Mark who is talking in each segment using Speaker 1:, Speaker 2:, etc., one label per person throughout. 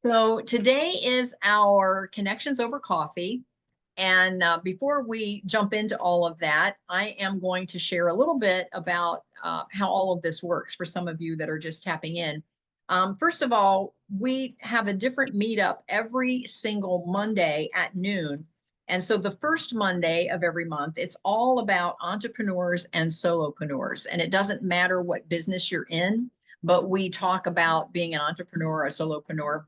Speaker 1: So today is our Connections Over Coffee. And before we jump into all of that, I am going to share a little bit about how all of this works for some of you that are just tapping in. First of all, we have a different meetup every single Monday at noon. And so the first Monday of every month, it's all about entrepreneurs and solopreneurs. And it doesn't matter what business you're in, but we talk about being an entrepreneur or a solopreneur.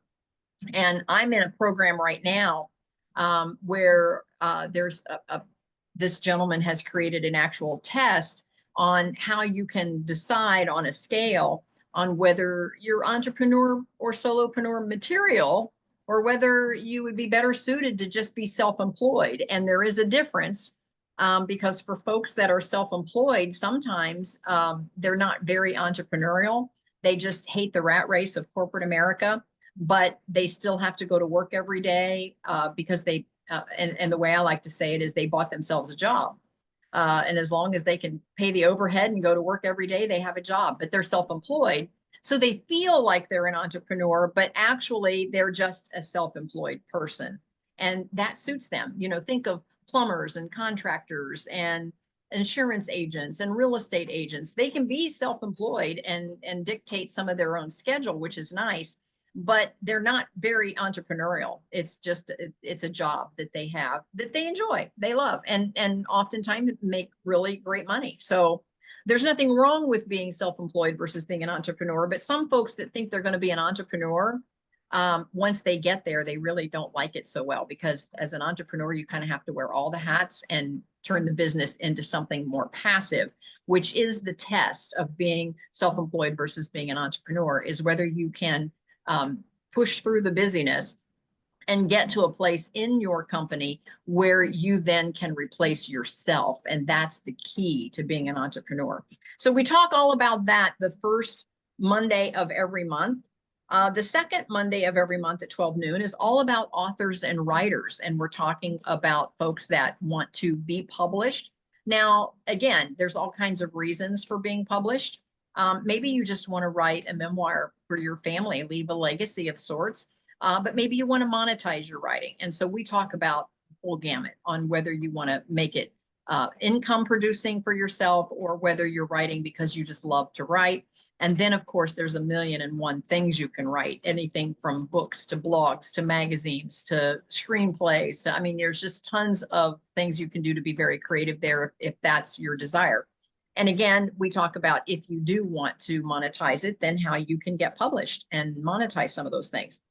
Speaker 1: And I'm in a program right now where there's this gentleman has created an actual test on how you can decide on a scale on whether you're entrepreneur or solopreneur material, or whether you would be better suited to just be self-employed. And there is a difference because for folks that are self-employed, sometimes they're not very entrepreneurial. They just hate the rat race of corporate America, but they still have to go to work every day because they, and the way I like to say it is they bought themselves a job. And as long as they can pay the overhead and go to work every day, they have a job, but they're self-employed. So they feel like they're an entrepreneur, but actually they're just a self-employed person. And that suits them. You know, think of plumbers and contractors and insurance agents and real estate agents. They can be self-employed and dictate some of their own schedule, which is nice, but they're not very entrepreneurial. It's just, it's a job that they have that they enjoy, they love, and oftentimes make really great money. So there's nothing wrong with being self-employed versus being an entrepreneur, but some folks that think they're going to be an entrepreneur, once they get there, they really don't like it so well, because as an entrepreneur, you kind of have to wear all the hats and turn the business into something more passive, which is the test of being self-employed versus being an entrepreneur, is whether you can push through the busyness and get to a place in your company where you then can replace yourself. And that's the key to being an entrepreneur. So we talk all about that the first Monday of every month. The second Monday of every month at 12 noon is all about authors and writers. And we're talking about folks that want to be published. Now, again, there's all kinds of reasons for being published. Maybe you just want to write a memoir for your family, leave a legacy of sorts, but maybe you want to monetize your writing. And so we talk about full gamut on whether you want to make it income producing for yourself, or whether you're writing because you just love to write. And then, of course, there's a million and one things you can write, anything from books to blogs to magazines to screenplays to, I mean, there's just tons of things you can do to be very creative there if that's your desire. And again, we talk about, if you do want to monetize it, then how you can get published and monetize some of those things.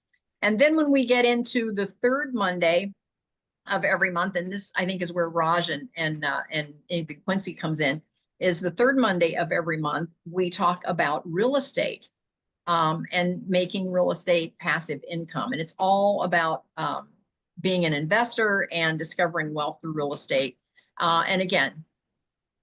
Speaker 1: And then when we get into the third Monday of every month, and this I think is where Raj and Quincy comes in, is the third Monday of every month, we talk about real estate and making real estate passive income. And it's all about being an investor and discovering wealth through real estate. And again,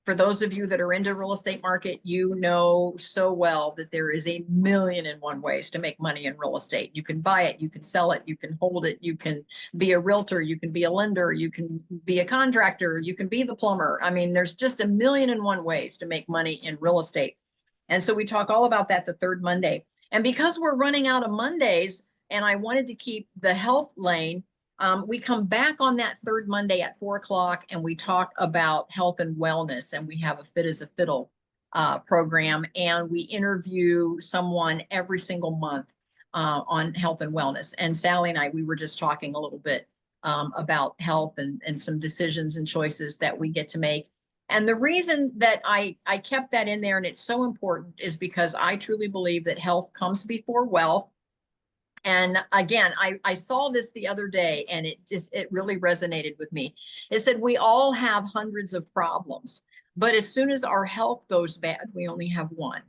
Speaker 1: for those of you that are into real estate market, you know so well that there is a million and one ways to make money in real estate. You can buy it, you can sell it, you can hold it, you can be a realtor, you can be a lender, you can be a contractor, you can be the plumber. I mean, there's just a million and one ways to make money in real estate. And so we talk all about that the third Monday. And because we're running out of Mondays, and I wanted to keep the health lane, we come back on that third Monday at 4 o'clock, and we talk about health and wellness, and we have a Fit as a Fiddle program, and we interview someone every single month on health and wellness. And Sally and I, we were just talking a little bit about health and some decisions and choices that we get to make. And the reason that I kept that in there, and it's so important, is because I truly believe that health comes before wealth. And again, I saw this the other day, and it really resonated with me. It said, we all have hundreds of problems, but as soon as our health goes bad, we only have one,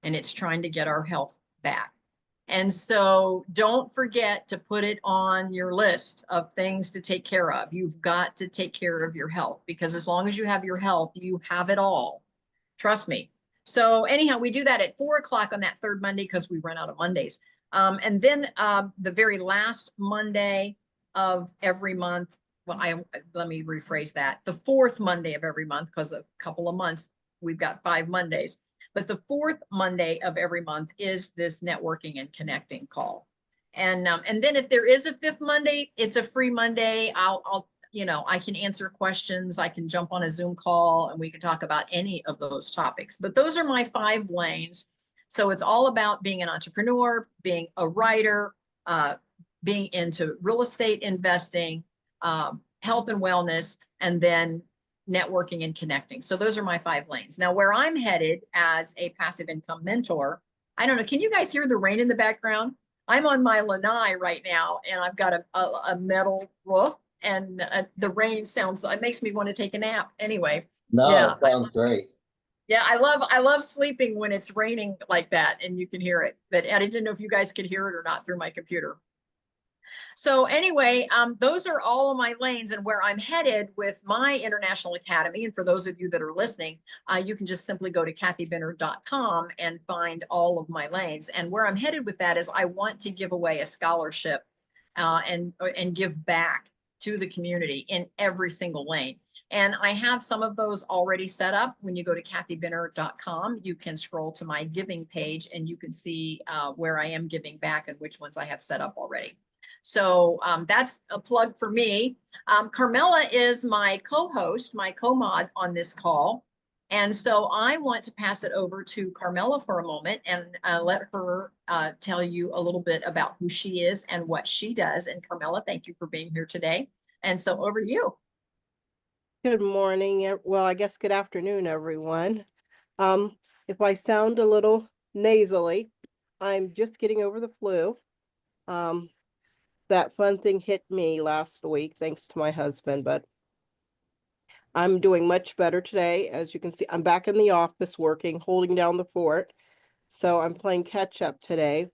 Speaker 1: and it's trying to get our health back. And so don't forget to put it on your list of things to take care of. You've got to take care of your health, because as long as you have your health, you have it all. Trust me. So anyhow, we do that at 4 o'clock on that third Monday, because we run out of Mondays. And then the very last Monday of every month, well, let me rephrase that. The fourth Monday of every month, because a couple of months, we've got 5 Mondays. But the fourth Monday of every month is this networking and connecting call. And then if there is a fifth Monday, it's a free Monday. I'll, I can answer questions. I can jump on a Zoom call and we can talk about any of those topics. But those are my 5 lanes. So it's all about being an entrepreneur, being a writer, being into real estate investing, health and wellness, and then networking and connecting. So those are my 5 lanes. Now, where I'm headed as a passive income mentor, I don't know, can you guys hear the rain in the background? I'm on my lanai right now, and I've got a metal roof, and the rain sounds, it makes me want to take a nap. Anyway,
Speaker 2: No,
Speaker 1: yeah,
Speaker 2: it sounds great.
Speaker 1: yeah, I love sleeping when it's raining like that, and you can hear it. But I didn't know if you guys could hear it or not through my computer. So anyway, those are all of my lanes and where I'm headed with my International Academy. And for those of you that are listening, you can just simply go to kathybinner.com and find all of my lanes. And where I'm headed with that is I want to give away a scholarship and give back to the community in every single lane. And I have some of those already set up. When you go to kathybinner.com, you can scroll to my giving page and you can see where I am giving back and which ones I have set up already. So that's a plug for me. Carmella is my co-host, my co-mod on this call. And so I want to pass it over to Carmella for a moment and let her tell you a little bit about who she is and what she does. And Carmella, thank you for being here today. And so over to you.
Speaker 3: Good morning. Well, I guess good afternoon, everyone. If I sound a little nasally, I'm just getting over the flu. That fun thing hit me last week, thanks to my husband, but I'm doing much better today. As you can see, I'm back in the office working, holding down the fort. So I'm playing catch up today.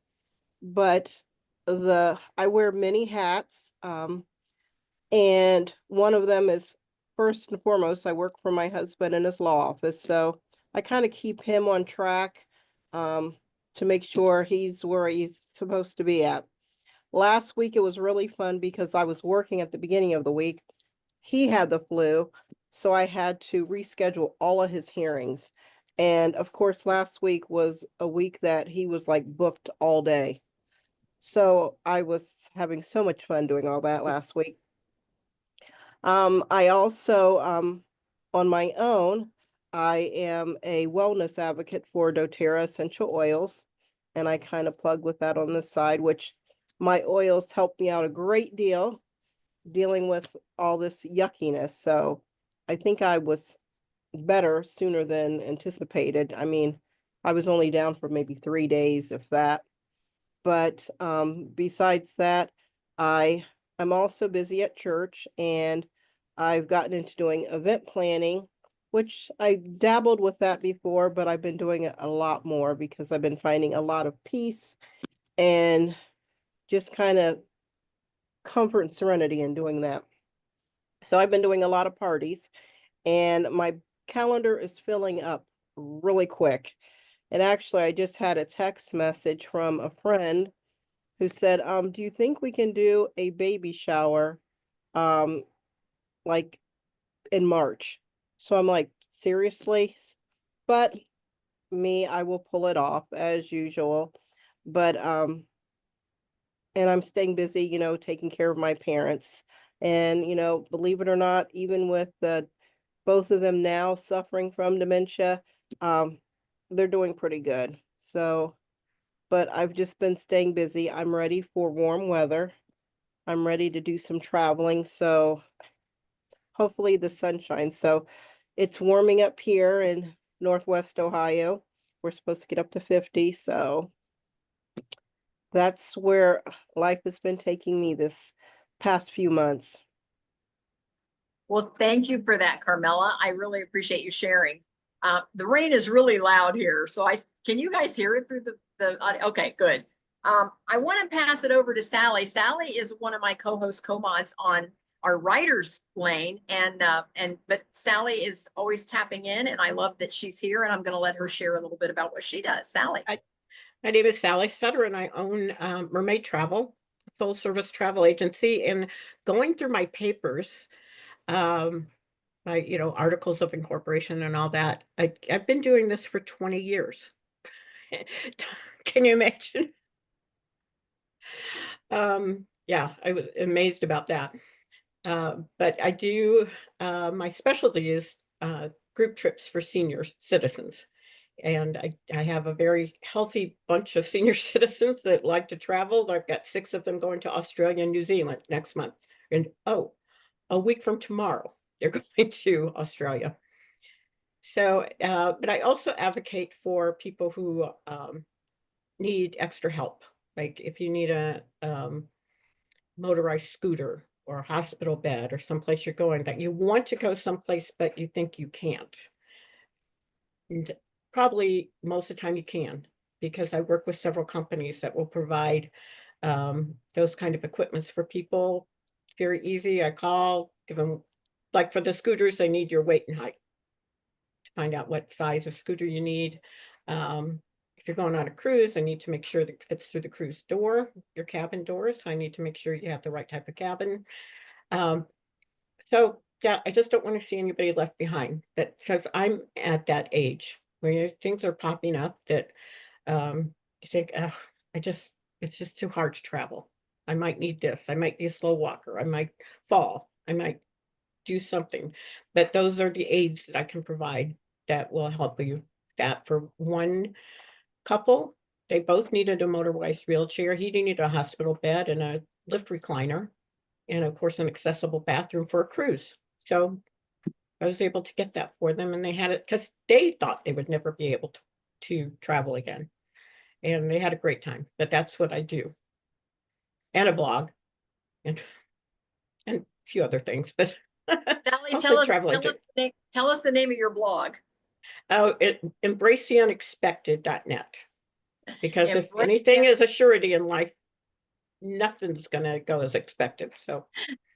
Speaker 3: But I wear many hats. And one of them is, first and foremost, I work for my husband in his law office. So I kind of keep him on track to make sure he's where he's supposed to be at. Last week, it was really fun because I was working at the beginning of the week. He had the flu, so I had to reschedule all of his hearings. And of course, last week was a week that he was like booked all day. So I was having so much fun doing all that last week. I also, on my own, I am a wellness advocate for doTERRA essential oils, and I kind of plug with that on the side, which my oils help me out a great deal dealing with all this yuckiness. So I think I was better sooner than anticipated. I mean, I was only down for maybe 3 days, if that. But besides that, I'm also busy at church, and I've gotten into doing event planning, which I dabbled with that before, but I've been doing it a lot more because I've been finding a lot of peace and just kind of comfort and serenity in doing that. So I've been doing a lot of parties, and my calendar is filling up really quick. And actually, I just had a text message from a friend who said, do you think we can do a baby shower like in March? So I'm like, seriously? But I will pull it off as usual. But and I'm staying busy, taking care of my parents. And, believe it or not, even with both of them now suffering from dementia, they're doing pretty good. So, but I've just been staying busy. I'm ready for warm weather. I'm ready to do some traveling. So hopefully the sunshine. So it's warming up here in Northwest Ohio. We're supposed to get up to 50. So that's where life has been taking me this past few months.
Speaker 1: Well, thank you for that, Carmella. I really appreciate you sharing. The rain is really loud here. So can you guys hear it through the audio? Okay, good. I want to pass it over to Sally. Sally is one of my co-host co-mods on our writers lane. But Sally is always tapping in, and I love that she's here, and I'm going to let her share a little bit about what she does. Sally.
Speaker 4: My name is Sally Sutter, and I own Mermaid Travel, full service travel agency. And going through my papers, my articles of incorporation and all that, I've been doing this for 20 years. Can you imagine? Yeah, I was amazed about that. But I do, my specialty is group trips for senior citizens. And I have a very healthy bunch of senior citizens that like to travel. I've got 6 of them going to Australia and New Zealand next month. And oh, a week from tomorrow, they're going to Australia. So, but I also advocate for people who need extra help. Like if you need a motorized scooter or a hospital bed or someplace you're going that you want to go someplace, but you think you can't. And probably most of the time you can, because I work with several companies that will provide those kind of equipments for people. Very easy. I call, give them, like for the scooters, they need your weight and height to find out what size of scooter you need. If you're going on a cruise, I need to make sure that it fits through the cruise door, your cabin doors. I need to make sure you have the right type of cabin. Um, so yeah, I just don't want to see anybody left behind. That because I'm at that age where things are popping up that you think, oh, it's just too hard to travel. I might need this. I might be a slow walker. I might fall. I might do something. But those are the aids that I can provide that will help you. That for one couple, they both needed a motorized wheelchair. He needed a hospital bed and a lift recliner, and of course, an accessible bathroom for a cruise. So I was able to get that for them, and they had it because they thought they would never be able to travel again. And they had a great time. But that's what I do. And a blog and a few other things, but
Speaker 1: Sally,
Speaker 4: mostly travel agent.
Speaker 1: tell us the name of your blog.
Speaker 4: Oh, embracetheunexpected.net. Because if
Speaker 1: Embrace
Speaker 4: anything is a surety in life, nothing's gonna go as expected. So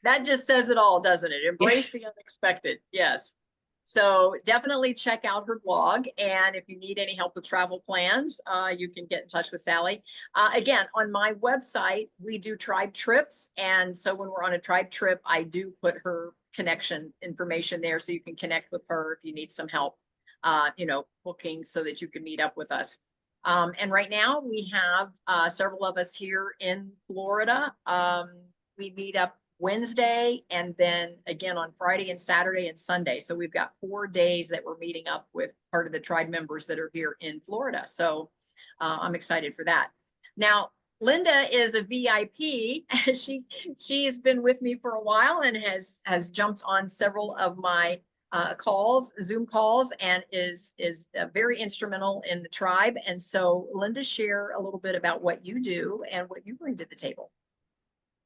Speaker 1: That just says it all, doesn't it? Embrace the unexpected. Yes. So definitely check out her blog. And if you need any help with travel plans, you can get in touch with Sally. Again, on my website, we do tribe trips. And so when we're on a tribe trip, I do put her connection information there so you can connect with her if you need some help, booking so that you can meet up with us. And right now we have several of us here in Florida. We meet up Wednesday and then again on Friday and Saturday and Sunday. So we've got 4 days that we're meeting up with part of the tribe members that are here in Florida. So I'm excited for that. Now, Linda is a VIP. She's been with me for a while and has jumped on several of my Zoom calls, and is very instrumental in the tribe. And so Linda, share a little bit about what you do and what you bring to the table.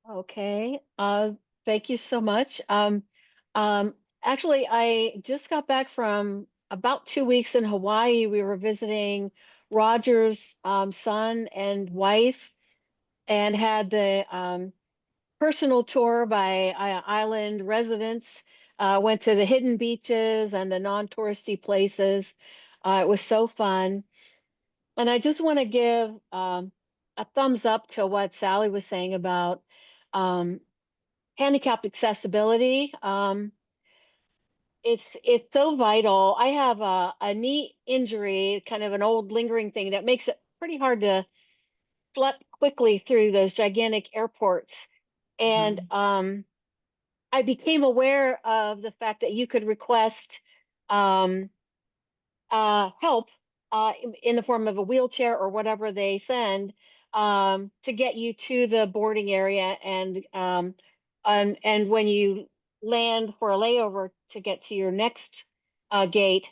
Speaker 2: Okay. Thank you so much. Actually, I just got back from about 2 weeks in Hawaii. We were visiting Roger's son and wife, and had the personal tour by island residents. Went to the hidden beaches and the non-touristy places. It was so fun. And I just want to give a thumbs up to what Sally was saying about um, handicapped accessibility. It's so vital. I have a knee injury, kind of an old lingering thing that makes it pretty hard to flip quickly through those gigantic airports. And I became aware of the fact that you could request um, help in the form of a wheelchair or whatever they send to get you to the boarding area, and when you land for a layover to get to your next gate.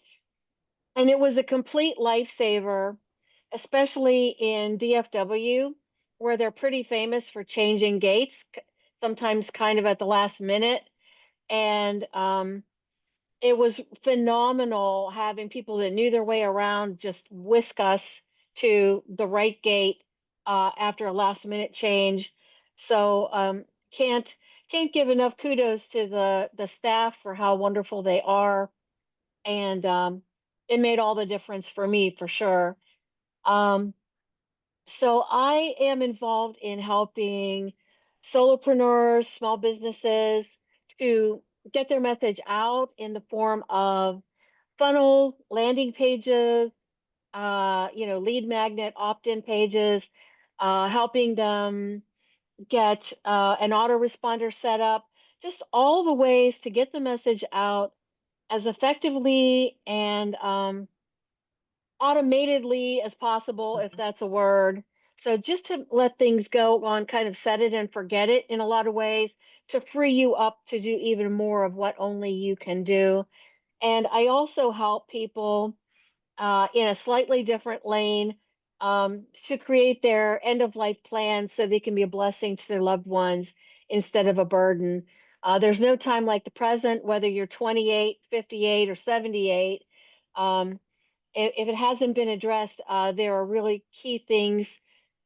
Speaker 2: And it was a complete lifesaver, especially in DFW, where they're pretty famous for changing gates, sometimes kind of at the last minute. And it was phenomenal having people that knew their way around just whisk us to the right gate after a last minute change. So can't give enough kudos to the staff for how wonderful they are, and it made all the difference for me for sure. Um, so I am involved in helping solopreneurs, small businesses to get their message out in the form of funnels, landing pages, lead magnet, opt-in pages, helping them get an autoresponder set up, just all the ways to get the message out as effectively and automatedly as possible, if that's a word. So just to let things go on, kind of set it and forget it in a lot of ways to free you up to do even more of what only you can do. And I also help people in a slightly different lane to create their end of life plan so they can be a blessing to their loved ones instead of a burden. There's no time like the present, whether you're 28, 58, or 78. If it hasn't been addressed, there are really key things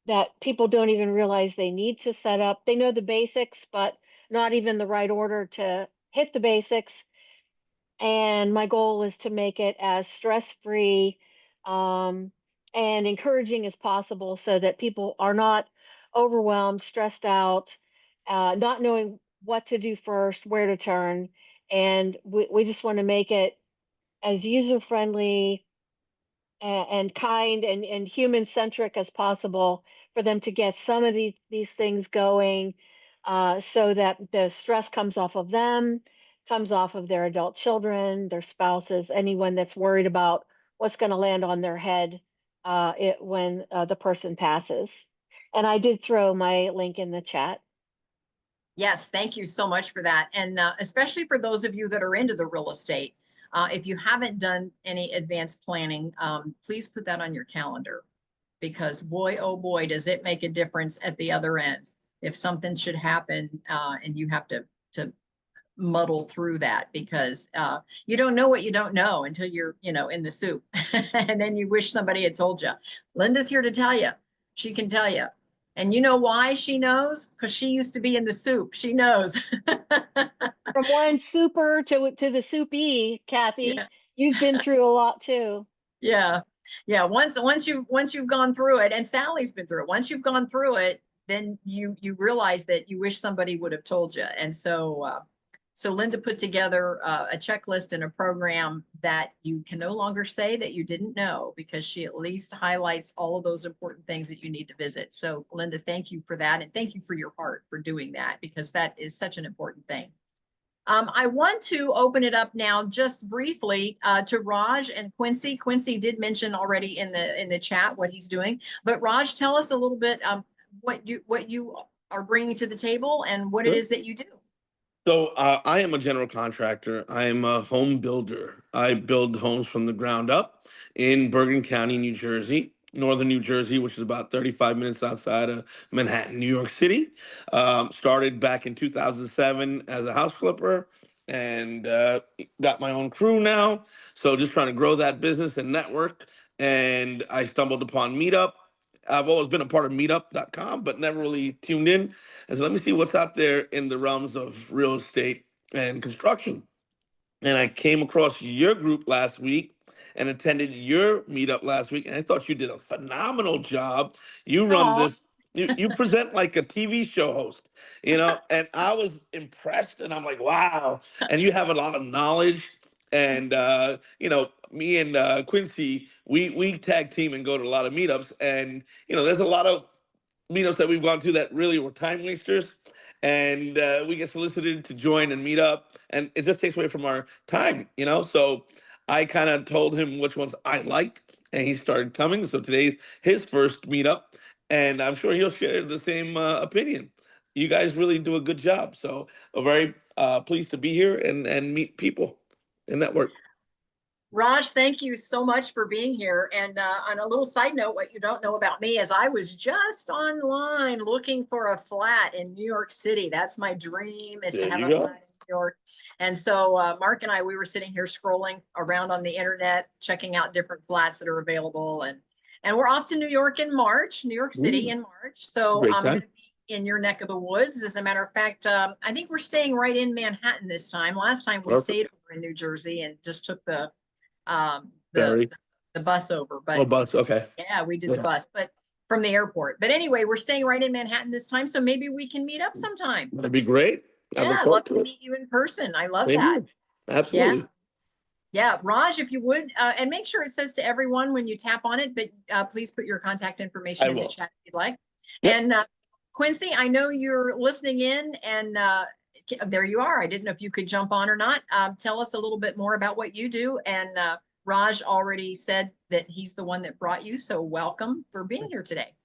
Speaker 2: that people don't even realize they need to set up. They know the basics, but not even the right order to hit the basics. And my goal is to make it as stress-free and encouraging as possible so that people are not overwhelmed, stressed out, not knowing what to do first, where to turn. And we just want to make it as user-friendly and kind and human-centric as possible for them to get some of these things going so that the stress comes off of them, comes off of their adult children, their spouses, anyone that's worried about what's going to land on their head when the person passes. And I did throw my link in the chat.
Speaker 1: Yes, thank you so much for that. And especially for those of you that are into the real estate, if you haven't done any advanced planning, please put that on your calendar, because boy, oh boy, does it make a difference at the other end. If something should happen and you have to muddle through that, because you don't know what you don't know until you're, in the soup. And then you wish somebody had told you. Linda's here to tell you. She can tell you. And you know why she knows? Because she used to be in the soup. She knows.
Speaker 2: From one super to the soupy, Kathy,
Speaker 1: Yeah.
Speaker 2: you've been through a lot too.
Speaker 1: Yeah. Yeah. Once you've gone through it, and Sally's been through it, once you've gone through it, then you realize that you wish somebody would have told you. And so Linda put together a checklist and a program that you can no longer say that you didn't know, because she at least highlights all of those important things that you need to visit. So Linda, thank you for that. And thank you for your heart for doing that, because that is such an important thing. I want to open it up now just briefly to Raj and Quincy. Quincy did mention already in the chat what he's doing, but Raj, tell us a little bit what you are bringing to the table and what it is that you do.
Speaker 5: So I am a general contractor. I'm a home builder. I build homes from the ground up in Bergen County, New Jersey, northern New Jersey, which is about 35 minutes outside of Manhattan, New York City. Started back in 2007 as a house flipper, and got my own crew now. So just trying to grow that business and network. And I stumbled upon Meetup. I've always been a part of meetup.com, but never really tuned in. And so let me see what's out there in the realms of real estate and construction. And I came across your group last week and attended your meetup last week. And I thought you did a phenomenal job. You run
Speaker 2: Aw.
Speaker 5: this, you present like a TV show host, and I was impressed, and I'm like, wow. And you have a lot of knowledge. And me and Quincy, we tag team and go to a lot of meetups. And there's a lot of meetups that we've gone to that really were time wasters, and we get solicited to join and meet up, and it just takes away from our time. So I kind of told him which ones I liked, and he started coming. So today's his first meetup, and I'm sure he'll share the same opinion. You guys really do a good job, so I'm very pleased to be here and meet people and network.
Speaker 1: Raj, thank you so much for being here. And on a little side note, what you don't know about me is I was just online looking for a flat in New York City. That's my dream, is to
Speaker 5: There
Speaker 1: have
Speaker 5: you
Speaker 1: a
Speaker 5: go.
Speaker 1: flat in New York. And so Mark and I, we were sitting here scrolling around on the internet, checking out different flats that are available. And we're off to New York in March, New York City in March. So
Speaker 5: Great
Speaker 1: I'm going
Speaker 5: time.
Speaker 1: to be in your neck of the woods. As a matter of fact, I think we're staying right in Manhattan this time. Last time we stayed
Speaker 5: Perfect.
Speaker 1: over in New Jersey and just took the
Speaker 5: Very.
Speaker 1: bus over, but
Speaker 5: Oh, bus. Okay.
Speaker 1: yeah, we did the
Speaker 5: Yeah.
Speaker 1: bus, but from the airport. But anyway, we're staying right in Manhattan this time, so maybe we can meet up sometime.
Speaker 5: That'd be great. I
Speaker 1: Yeah,
Speaker 5: look
Speaker 1: I'd love
Speaker 5: forward
Speaker 1: to
Speaker 5: to it.
Speaker 1: meet you in person. I love
Speaker 5: Same
Speaker 1: that.
Speaker 5: here. Absolutely.
Speaker 1: Yeah, Raj, if you would, and make sure it says to everyone when you tap on it, but please put your contact information
Speaker 5: I
Speaker 1: in the
Speaker 5: will.
Speaker 1: chat if you'd like.
Speaker 5: Yep.
Speaker 1: And Quincy, I know you're listening in, and there you are. I didn't know if you could jump on or not. Tell us a little bit more about what you do. And Raj already said that he's the one that brought you. So welcome for being here today.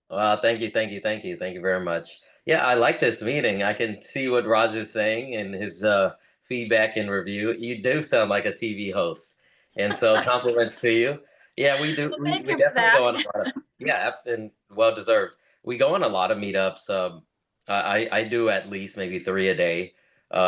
Speaker 6: Well, thank you, thank you, thank you, thank you very much. Yeah, I like this meeting. I can see what Raj is saying in his feedback and review. You do sound like a TV host, and so compliments to you. Yeah, we do.
Speaker 1: Well,
Speaker 6: We,
Speaker 1: thank
Speaker 6: we
Speaker 1: you for
Speaker 6: definitely
Speaker 1: that.
Speaker 6: go on a lot of, yeah, and well deserved. We go on a lot of meetups. I do at least maybe 3 a day.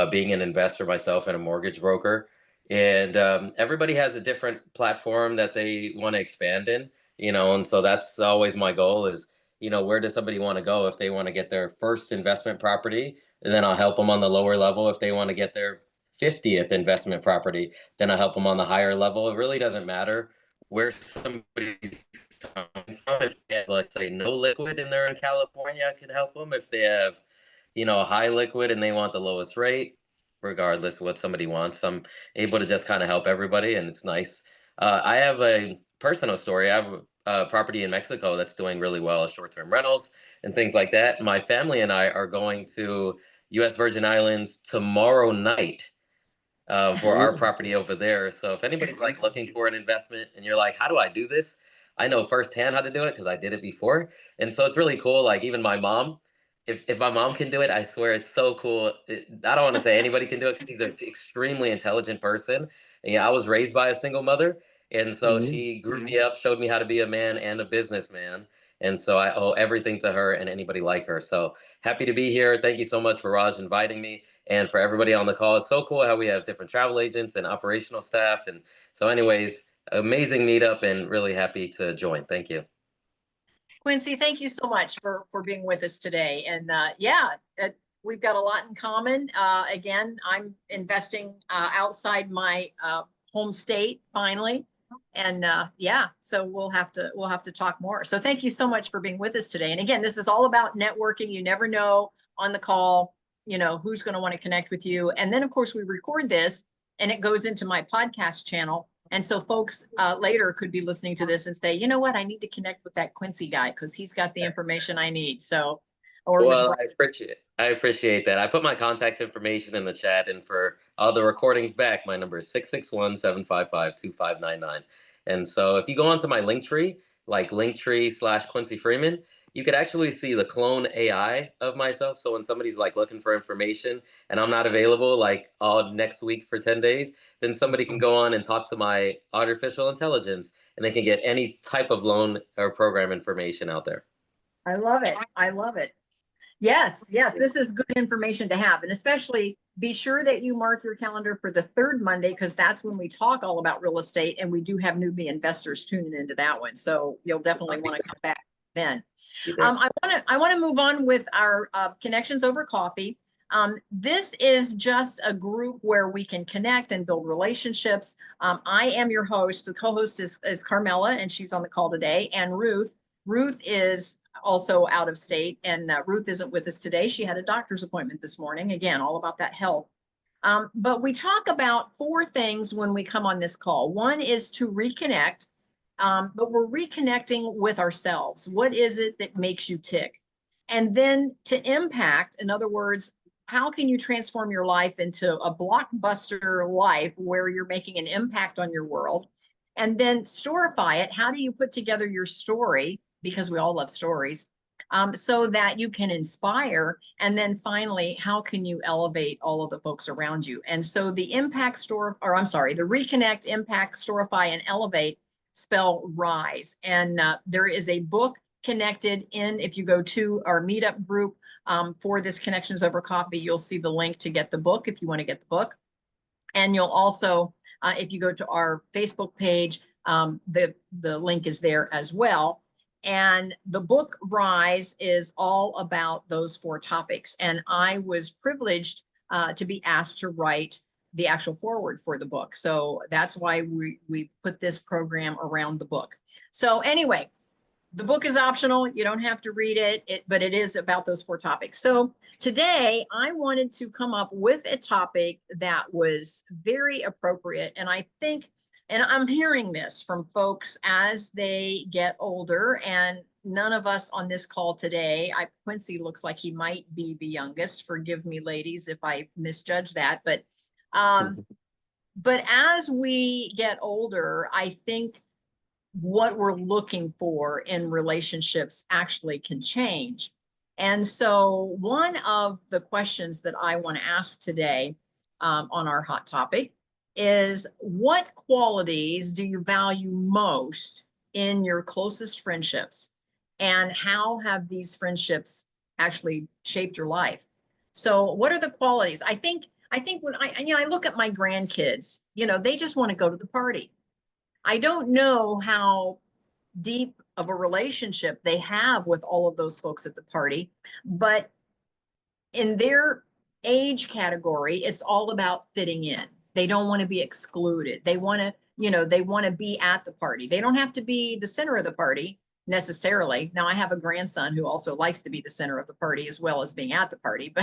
Speaker 6: Being an investor myself and a mortgage broker, and everybody has a different platform that they want to expand in. And so that's always my goal is where does somebody want to go if they want to get their first investment property? And then I'll help them on the lower level. If they want to get their 50th investment property, then I'll help them on the higher level. It really doesn't matter where somebody's coming from. If they have, let's say, no liquid and they're in California, I can help them. If they have, a high liquid and they want the lowest rate, regardless of what somebody wants, I'm able to just kind of help everybody. And it's nice. I have a personal story. I have property in Mexico that's doing really well, short-term rentals and things like that. My family and I are going to U.S. Virgin Islands tomorrow night for our property over there. So if anybody's like looking for an investment and you're like, how do I do this? I know firsthand how to do it because I did it before. And so it's really cool. Like even my mom, if my mom can do it, I swear it's so cool. I don't want to say anybody can do it. She's an extremely intelligent person. And yeah, I was raised by a single mother. And so she grew me up, showed me how to be a man and a businessman. And so I owe everything to her and anybody like her. So happy to be here. Thank you so much for Raj inviting me. And for everybody on the call, it's so cool how we have different travel agents and operational staff. And so anyways, amazing meetup and really happy to join. Thank you.
Speaker 1: Quincy, thank you so much for being with us today. And we've got a lot in common. Again, I'm investing outside my home state finally. And so we'll have to talk more. So thank you so much for being with us today. And again, this is all about networking. You never know on the call, who's going to want to connect with you. And then of course we record this and it goes into my podcast channel. And so folks later could be listening to this and say, you know what, I need to connect with that Quincy guy because he's got the information I need. So,
Speaker 6: well, I appreciate that. I put my contact information in the chat, and for all the recordings back, my number is 661-755-2599. And so if you go onto my Linktree, like Linktree/Quincy Freeman, you could actually see the clone AI of myself. So when somebody's like looking for information and I'm not available like all next week for 10 days, then somebody can go on and talk to my artificial intelligence and they can get any type of loan or program information out there.
Speaker 1: I love it. I love it. Yes, this is good information to have. And especially be sure that you mark your calendar for the third Monday, because that's when we talk all about real estate. And we do have newbie investors tuning into that one. So you'll definitely want to come back then. I want to move on with our connections over coffee. This is just a group where we can connect and build relationships. I am your host. The co-host is Carmella, and she's on the call today. And Ruth is also out of state, and Ruth isn't with us today. She had a doctor's appointment this morning. Again, all about that health. But we talk about 4 things when we come on this call. One is to reconnect, but we're reconnecting with ourselves. What is it that makes you tick? And then to impact, in other words, how can you transform your life into a blockbuster life where you're making an impact on your world? And then storify it. How do you put together your story? Because we all love stories, so that you can inspire. And then finally, how can you elevate all of the folks around you? And so the the reconnect, impact, storify, and elevate spell rise. And there is a book connected in, if you go to our meetup group for this Connections Over Coffee, you'll see the link to get the book if you want to get the book. And you'll also, if you go to our Facebook page, the link is there as well. And the book Rise is all about those 4 topics. And I was privileged to be asked to write the actual foreword for the book. So that's why we put this program around the book. So anyway, the book is optional. You don't have to read it, but it is about those 4 topics. So today I wanted to come up with a topic that was very appropriate. And I think, and I'm hearing this from folks as they get older and none of us on this call today, Quincy looks like he might be the youngest. Forgive me, ladies, if I misjudge that. But as we get older, I think what we're looking for in relationships actually can change. And so one of the questions that I want to ask today on our hot topic is, what qualities do you value most in your closest friendships? And how have these friendships actually shaped your life? So what are the qualities? I think when I look at my grandkids, they just want to go to the party. I don't know how deep of a relationship they have with all of those folks at the party, but in their age category, it's all about fitting in. They don't want to be excluded. They want to be at the party. They don't have to be the center of the party necessarily. Now, I have a grandson who also likes to be the center of the party as well as being at the party,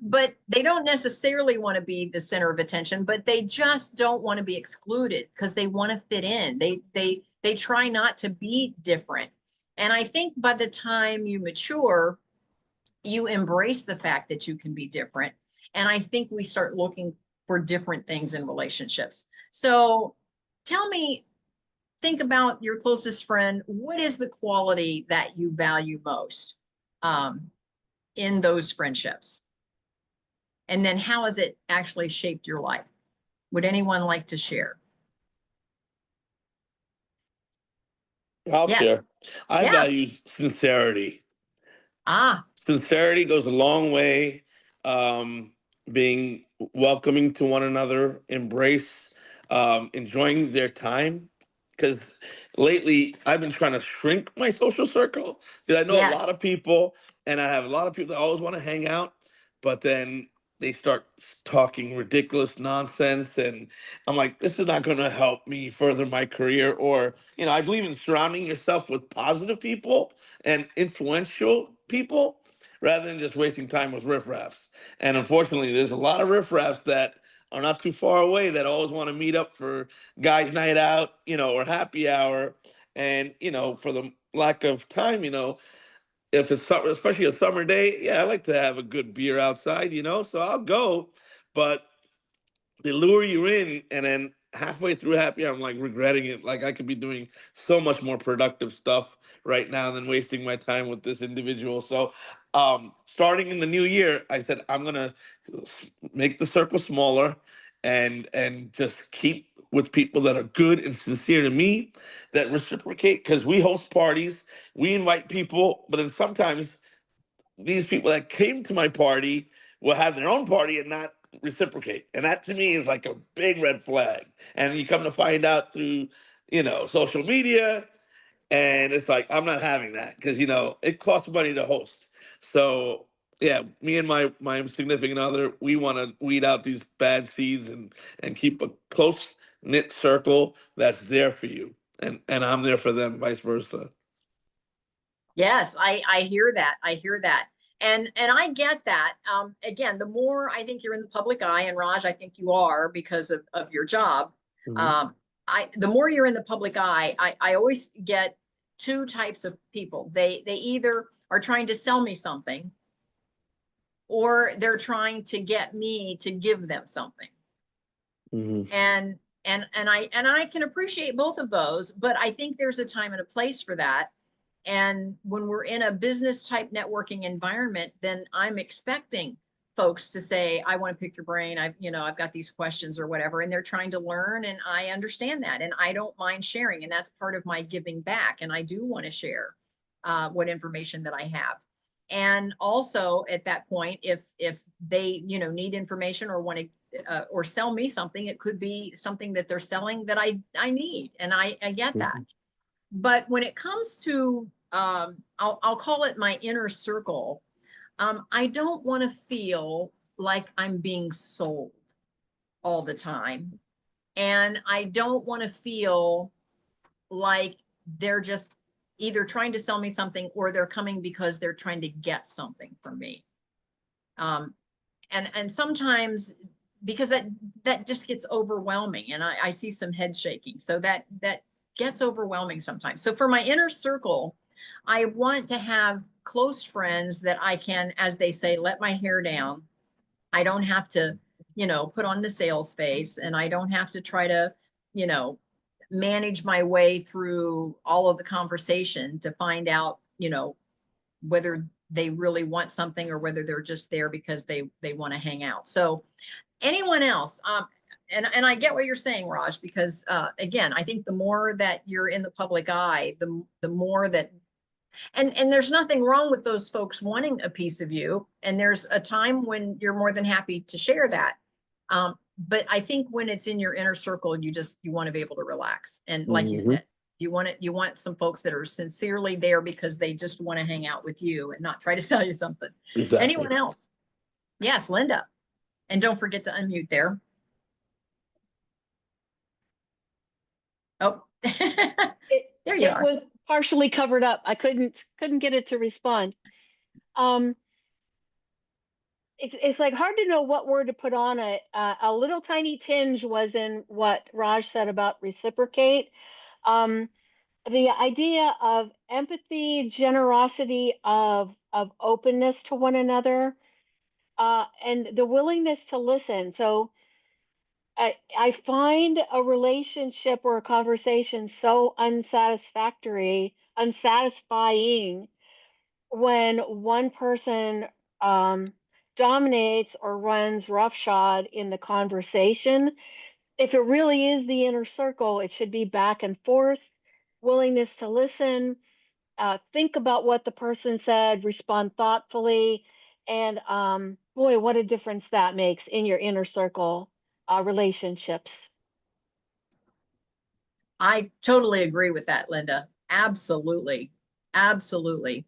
Speaker 1: but they don't necessarily want to be the center of attention, but they just don't want to be excluded because they want to fit in. They try not to be different. And I think by the time you mature, you embrace the fact that you can be different. And I think we start looking for different things in relationships. So tell me, think about your closest friend. What is the quality that you value most in those friendships? And then how has it actually shaped your life? Would anyone like to share?
Speaker 5: I'll
Speaker 1: Yeah.
Speaker 5: share. I
Speaker 1: Yeah.
Speaker 5: value sincerity. Sincerity goes a long way. Being welcoming to one another, embrace, enjoying their time. Because lately I've been trying to shrink my social circle because I know a lot
Speaker 1: Yes.
Speaker 5: of people, and I have a lot of people that always want to hang out, but then they start talking ridiculous nonsense, and I'm like, this is not going to help me further my career. Or, I believe in surrounding yourself with positive people and influential people rather than just wasting time with riffraffs. And unfortunately, there's a lot of riffraffs that are not too far away that always want to meet up for guys' night out, or happy hour. And, for the lack of time, if it's summer, especially a summer day, yeah, I like to have a good beer outside, so I'll go. But they lure you in, and then halfway through happy hour, I'm like regretting it. Like I could be doing so much more productive stuff right now than wasting my time with this individual. So starting in the new year, I said I'm gonna make the circle smaller and just keep with people that are good and sincere to me, that reciprocate, because we host parties, we invite people, but then sometimes these people that came to my party will have their own party and not reciprocate. And that to me is like a big red flag. And you come to find out through, social media, and it's like, I'm not having that because, it costs money to host. So yeah, me and my significant other, we want to weed out these bad seeds and keep a close knit circle that's there for you. And I'm there for them, vice versa.
Speaker 1: Yes, I hear that. I hear that. And I get that. Again, the more I think you're in the public eye, and Raj, I think you are because of your job.
Speaker 5: Mhm.
Speaker 1: The more you're in the public eye, I always get two types of people. They either are trying to sell me something, or they're trying to get me to give them something.
Speaker 5: Mhm.
Speaker 1: And I can appreciate both of those, but I think there's a time and a place for that. And when we're in a business type networking environment, then I'm expecting folks to say, I want to pick your brain. I've got these questions or whatever, and they're trying to learn. And I understand that. And I don't mind sharing. And that's part of my giving back. And I do want to share what information that I have. And also at that point, if they, need information or want to or sell me something, it could be something that they're selling that I need. And I get that. But when it comes to, I'll call it my inner circle, I don't want to feel like I'm being sold all the time. And I don't want to feel like they're just either trying to sell me something or they're coming because they're trying to get something from me. And sometimes because that just gets overwhelming, and I see some head shaking. So that gets overwhelming sometimes. So for my inner circle, I want to have close friends that I can, as they say, let my hair down. I don't have to, put on the sales face, and I don't have to try to, you know, manage my way through all of the conversation to find out, whether they really want something or whether they're just there because they want to hang out. So anyone else, and I get what you're saying, Raj, because again, I think the more that you're in the public eye, the more that, and there's nothing wrong with those folks wanting a piece of you, and there's a time when you're more than happy to share that. But I think when it's in your inner circle, you want to be able to relax, and like you said, you want some folks that are sincerely there because they just want to hang out with you and not try to sell you something.
Speaker 5: Exactly.
Speaker 1: Anyone else? Yes, Linda. And don't forget to unmute there. Oh, there you are.
Speaker 2: It was partially covered up. I couldn't get it to respond. It's like hard to know what word to put on it. A little tiny tinge was in what Raj said about reciprocate. The idea of empathy, generosity, of openness to one another, and the willingness to listen. So I find a relationship or a conversation so unsatisfying when one person dominates or runs roughshod in the conversation. If it really is the inner circle, it should be back and forth, willingness to listen, think about what the person said, respond thoughtfully, and boy, what a difference that makes in your inner circle relationships.
Speaker 1: I totally agree with that, Linda. Absolutely. Absolutely.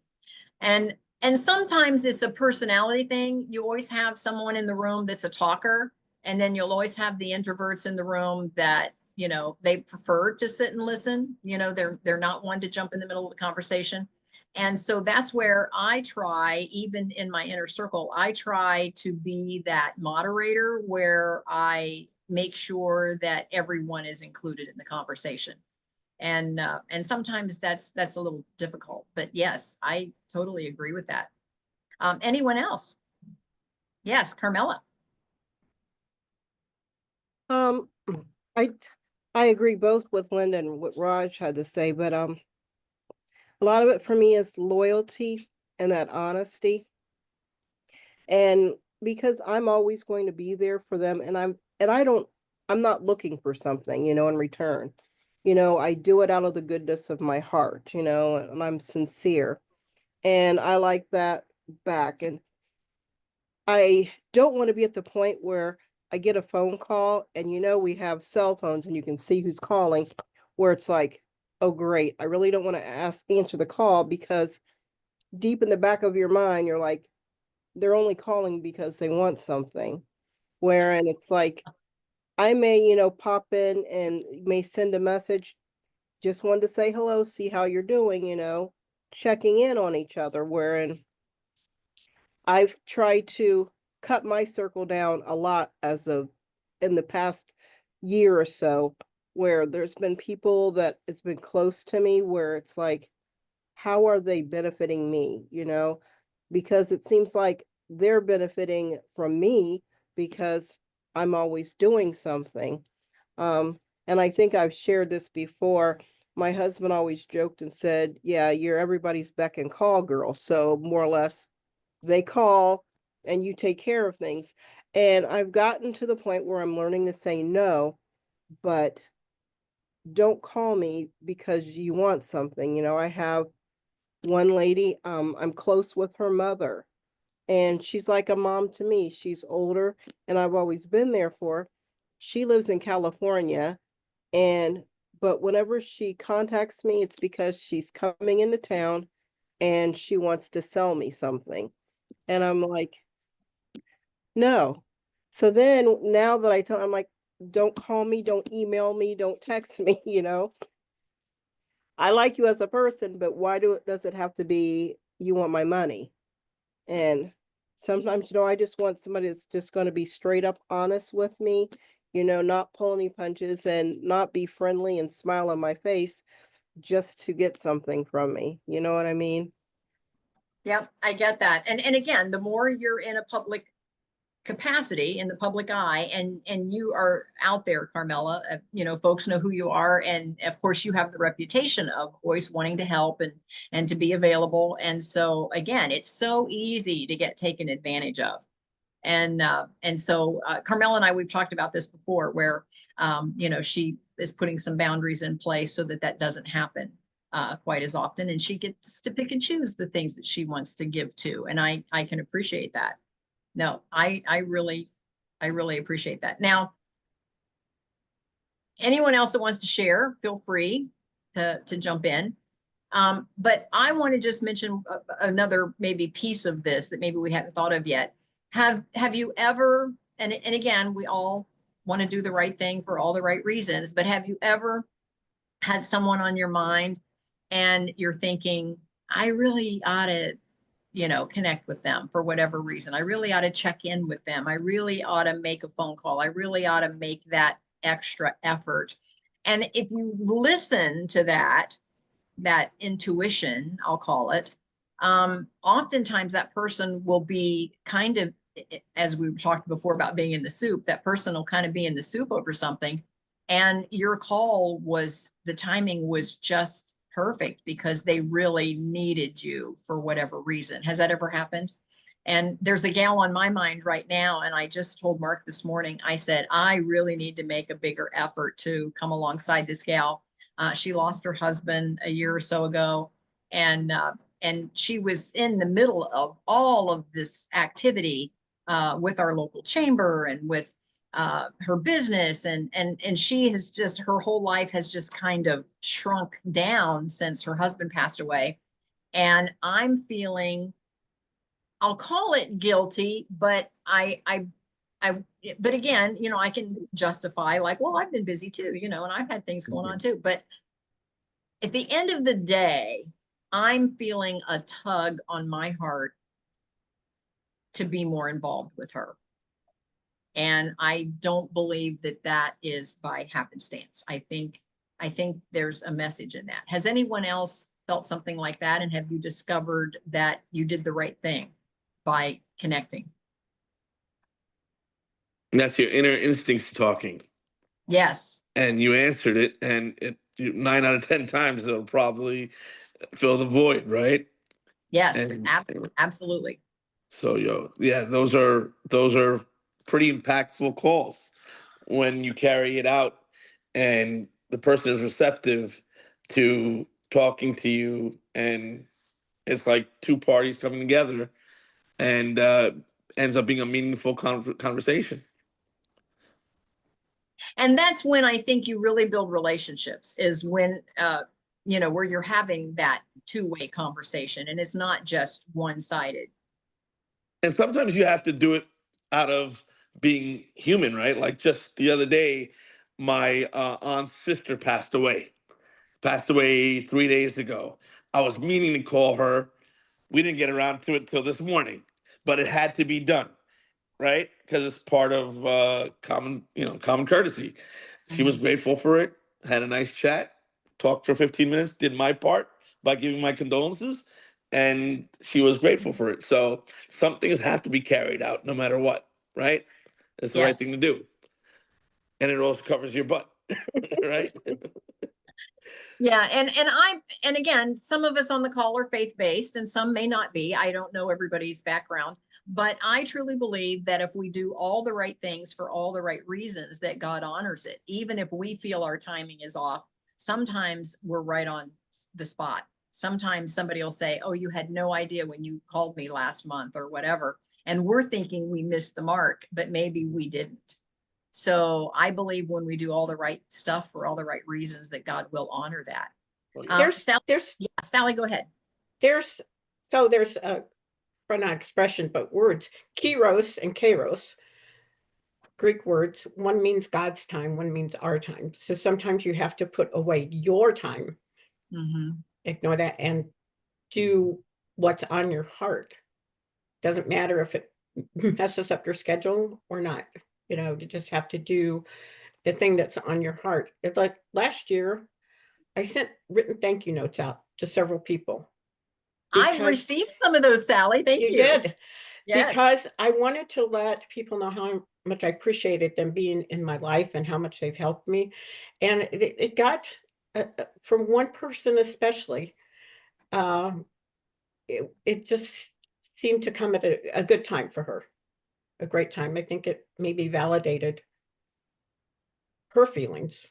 Speaker 1: And sometimes it's a personality thing. You always have someone in the room that's a talker, and then you'll always have the introverts in the room that, they prefer to sit and listen. They're not one to jump in the middle of the conversation. And so that's where I try, even in my inner circle, I try to be that moderator where I make sure that everyone is included in the conversation. And sometimes that's a little difficult, but yes, I totally agree with that. Anyone else? Yes, Carmella.
Speaker 3: I agree both with Linda and what Raj had to say, but a lot of it for me is loyalty and that honesty. And because I'm always going to be there for them, and I'm not looking for something, in return. I do it out of the goodness of my heart, and I'm sincere. And I like that back. And I don't want to be at the point where I get a phone call and, we have cell phones and you can see who's calling, where it's like, oh, great. I really don't want to answer the call, because deep in the back of your mind, you're like, they're only calling because they want something. Wherein it's like, I may, pop in and may send a message, just wanted to say hello, see how you're doing, checking in on each other. Wherein I've tried to cut my circle down a lot in the past year or so, where there's been people that it's been close to me where it's like, how are they benefiting me? Because it seems like they're benefiting from me because I'm always doing something. And I think I've shared this before. My husband always joked and said, yeah, you're everybody's beck and call girl. So more or less, they call and you take care of things. And I've gotten to the point where I'm learning to say no, but don't call me because you want something. I have one lady, I'm close with her mother, and she's like a mom to me. She's older and I've always been there for her. She lives in California, but whenever she contacts me, it's because she's coming into town and she wants to sell me something. And I'm like, no. So then now that I'm like, don't call me, don't email me, don't text me, I like you as a person, but why does it have to be you want my money? And sometimes, I just want somebody that's just going to be straight up honest with me, not pull any punches and not be friendly and smile on my face, just to get something from me. You know what I mean?
Speaker 1: Yep, I get that. And again, the more you're in a public capacity, in the public eye, and you are out there, Carmella, you know, folks know who you are, and of course you have the reputation of always wanting to help and to be available. And so again, it's so easy to get taken advantage of. And so Carmella and I, we've talked about this before, where you know, she is putting some boundaries in place so that that doesn't happen quite as often, and she gets to pick and choose the things that she wants to give to, and I can appreciate that. No, I really appreciate that. Now, anyone else that wants to share, feel free to jump in. But I want to just mention another maybe piece of this that maybe we hadn't thought of yet. Have you ever, and again, we all want to do the right thing for all the right reasons, but have you ever had someone on your mind and you're thinking, I really ought to, you know, connect with them for whatever reason. I really ought to check in with them. I really ought to make a phone call. I really ought to make that extra effort. And if you listen to that intuition, I'll call it, oftentimes that person will be kind of, as we talked before about being in the soup, that person will kind of be in the soup over something. And your call was, the timing was just perfect because they really needed you for whatever reason. Has that ever happened? And there's a gal on my mind right now. And I just told Mark this morning, I said, I really need to make a bigger effort to come alongside this gal. She lost her husband a year or so ago. And she was in the middle of all of this activity with our local chamber and with her business, and she has just, her whole life has just kind of shrunk down since her husband passed away. And I'm feeling, I'll call it guilty, but but again, you know, I can justify like, well, I've been busy too, you know, and I've had things going on too. But at the end of the day, I'm feeling a tug on my heart to be more involved with her. And I don't believe that that is by happenstance. I think there's a message in that. Has anyone else felt something like that? And have you discovered that you did the right thing by connecting?
Speaker 5: That's your inner instincts talking.
Speaker 1: Yes.
Speaker 5: And you answered it, and 9 out of 10 times it'll probably fill the void, right?
Speaker 1: Yes,
Speaker 5: And
Speaker 1: absolutely.
Speaker 5: so, yeah, those are pretty impactful calls when you carry it out and the person is receptive to talking to you, and it's like two parties coming together, and ends up being a meaningful conversation.
Speaker 1: And that's when I think you really build relationships, is when, you know, where you're having that two-way conversation and it's not just one-sided.
Speaker 5: And sometimes you have to do it out of being human, right? Like just the other day, my aunt's sister passed away 3 days ago. I was meaning to call her. We didn't get around to it till this morning, but it had to be done, right? Because it's part of common courtesy. She was grateful for it, had a nice chat, talked for 15 minutes, did my part by giving my condolences, and she was grateful for it. So some things have to be carried out no matter what, right? It's the right thing
Speaker 1: Yes.
Speaker 5: to do. And it also covers your butt, right?
Speaker 1: Yeah, and again, some of us on the call are faith-based and some may not be. I don't know everybody's background, but I truly believe that if we do all the right things for all the right reasons, that God honors it. Even if we feel our timing is off, sometimes we're right on the spot. Sometimes somebody will say, oh, you had no idea when you called me last month or whatever. And we're thinking we missed the mark, but maybe we didn't. So I believe when we do all the right stuff for all the right reasons, that God will honor that. Sally, go ahead.
Speaker 4: There's a, well, not expression, but words, kairos and kairos, Greek words. One means God's time, one means our time. So sometimes you have to put away your time, ignore that, and do what's on your heart. Doesn't matter if it messes up your schedule or not. You know, you just have to do the thing that's on your heart. It's like last year, I sent written thank you notes out to several people.
Speaker 1: I've
Speaker 4: because
Speaker 1: received some of those, Sally. Thank you.
Speaker 4: you did.
Speaker 1: Yes.
Speaker 4: Because I wanted to let people know how much I appreciated them being in my life and how much they've helped me. And it got from one person especially, it just seemed to come at a good time for her, a great time. I think it maybe validated her feelings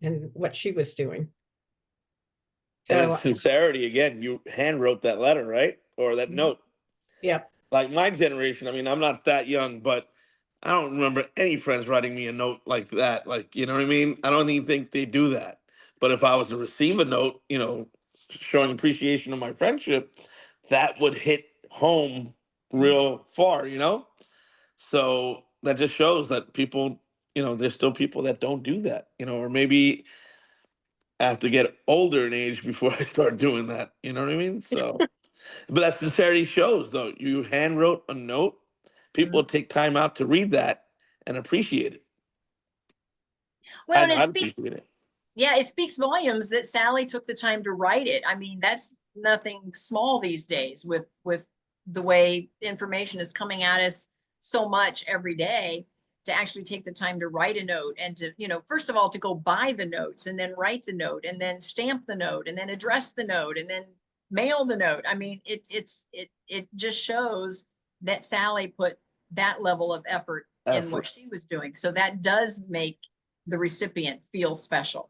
Speaker 4: and what she was doing.
Speaker 5: And
Speaker 4: So,
Speaker 5: it's sincerity again. You hand wrote that letter, right? Or that note.
Speaker 4: yeah,
Speaker 5: Like my generation, I mean, I'm not that young, but I don't remember any friends writing me a note like that. Like, you know what I mean? I don't even think they do that. But if I was to receive a note, you know, showing appreciation of my friendship, that would hit home real far, you know? So that just shows that people, you know, there's still people that don't do that, you know, or maybe I have to get older in age before I start doing that. You know what I mean? So, but that sincerity shows, though. You hand wrote a note, people take time out to read that and appreciate it.
Speaker 1: Well,
Speaker 5: I
Speaker 1: and
Speaker 5: know
Speaker 1: it
Speaker 5: I'd
Speaker 1: speaks,
Speaker 5: appreciate it.
Speaker 1: yeah, it speaks volumes that Sally took the time to write it. I mean, that's nothing small these days with the way information is coming at us so much every day, to actually take the time to write a note and to, you know, first of all, to go buy the notes and then write the note and then stamp the note and then address the note and then mail the note. I mean, it just shows that Sally put that level of effort in what she was doing. So that does make the recipient feel special,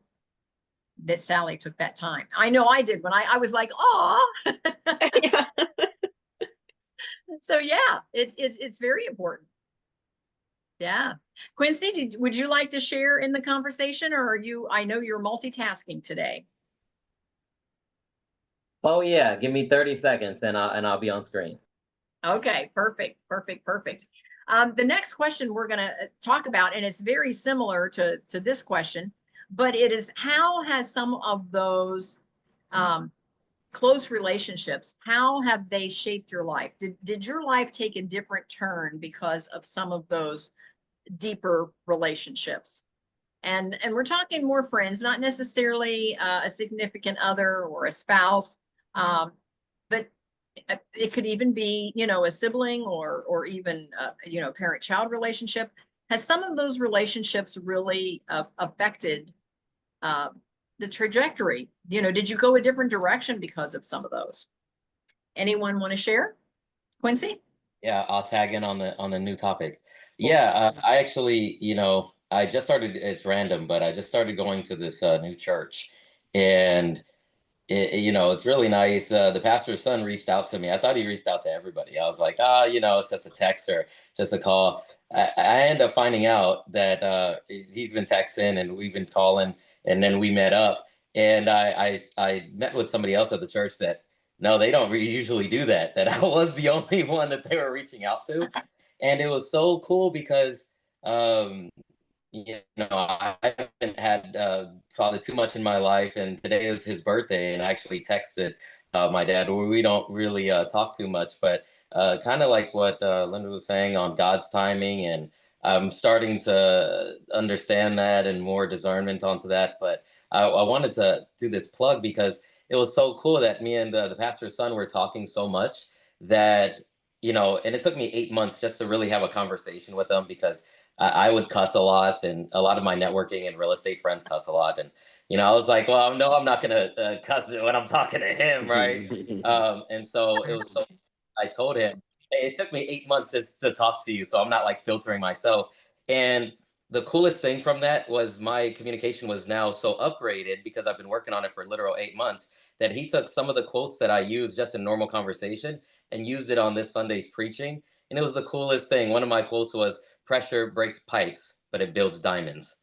Speaker 1: that Sally took that time. I know I did when I was like, oh.
Speaker 4: yeah.
Speaker 1: So yeah, it's very important. Yeah. Quincy, would you like to share in the conversation, or are you, I know you're multitasking today.
Speaker 6: Oh yeah, give me 30 seconds and I'll be on screen.
Speaker 1: Okay, perfect, perfect, perfect. The next question we're going to talk about, and it's very similar to this question, but it is, how has some of those close relationships, how have they shaped your life? Did your life take a different turn because of some of those deeper relationships? And we're talking more friends, not necessarily a significant other or a spouse, but it could even be, you know, a sibling or even you know, parent-child relationship. Has some of those relationships really affected the trajectory? You know, did you go a different direction because of some of those? Anyone want to share? Quincy?
Speaker 6: Yeah, I'll tag in on the new topic. Yeah, I actually, I just started. It's random, but I just started going to this new church, and it's really nice. The pastor's son reached out to me. I thought he reached out to everybody. I was like, it's just a text or just a call. I ended up finding out that he's been texting and we've been calling, and then we met up. And I met with somebody else at the church that no, they don't usually do that. That I was the only one that they were reaching out to, and it was so cool because um, I haven't had father too much in my life, and today is his birthday, and I actually texted my dad. We don't really talk too much, but kind of like what Linda was saying on God's timing, and I'm starting to understand that and more discernment onto that. But I wanted to do this plug because it was so cool that me and the pastor's son were talking so much that, and it took me 8 months just to really have a conversation with him because I would cuss a lot, and a lot of my networking and real estate friends cuss a lot. And, I was like, well, no, I'm not going to cuss when I'm talking to him. Right. And so it was so, I told him, hey, it took me 8 months just to talk to you. So I'm not like filtering myself. And the coolest thing from that was my communication was now so upgraded because I've been working on it for literal 8 months that he took some of the quotes that I use just in normal conversation and used it on this Sunday's preaching. And it was the coolest thing. One of my quotes was, pressure breaks pipes, but it builds diamonds.